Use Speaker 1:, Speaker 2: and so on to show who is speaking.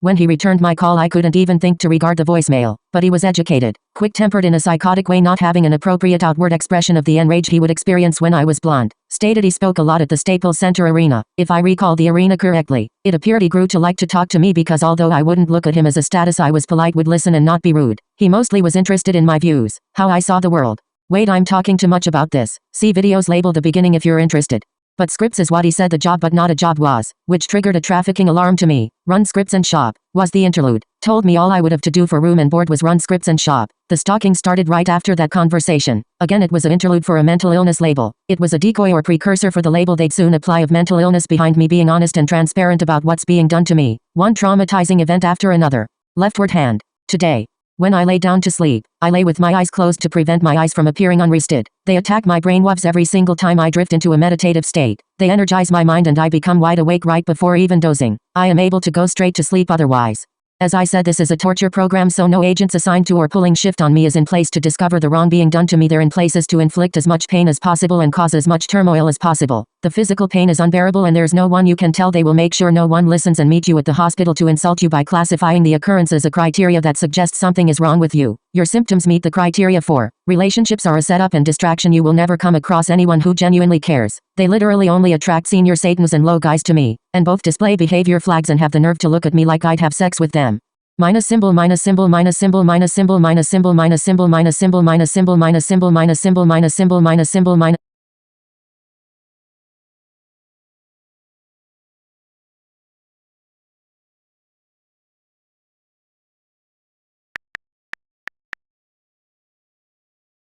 Speaker 1: When he returned my call, I couldn't even think to regard the voicemail, but he was educated, quick-tempered in a psychotic way, not having an appropriate outward expression of the enrage he would experience when I was blunt. Stated he spoke a lot at the Staples Center arena. If I recall the arena correctly, it appeared he grew to like to talk to me because although I wouldn't look at him as a status, I was polite, would listen and not be rude. He mostly was interested in my views, how I saw the world. Wait, I'm talking too much about this. See videos labeled the beginning if you're interested. But scripts is what he said the job but not a job was, which triggered a trafficking alarm to me. Run scripts and shop was the interlude. Told me all I would have to do for room and board was run scripts and shop. The stalking started right after that conversation. Again, it was an interlude for a mental illness label. It was a decoy or precursor for the label they'd soon apply of mental illness behind me being honest and transparent about what's being done to me. One traumatizing event after another. Leftward hand. Today. When I lay down to sleep, I lay with my eyes closed to prevent my eyes from appearing unrested. They attack my brainwaves every single time I drift into a meditative state. They energize my mind and I become wide awake right before even dozing. I am able to go straight to sleep otherwise. As I said, this is a torture program, so no agents assigned to or pulling shift on me is in place to discover the wrong being done to me. They're in places to inflict as much pain as possible and cause as much turmoil as possible. The physical pain is unbearable and there's no one you can tell. They will make sure no one listens and meet you at the hospital to insult you by classifying the occurrence as a criteria that suggests something is wrong with you. Your symptoms meet the criteria for relationships are a setup and distraction. You will never come across anyone who genuinely cares. They literally only attract senior Satans and low guys to me, and both display behavior flags and have the nerve to look at me like I'd have sex with them. Minus symbol minus symbol minus symbol minus symbol minus symbol minus symbol minus symbol minus symbol minus symbol minus symbol minus symbol minus symbol minus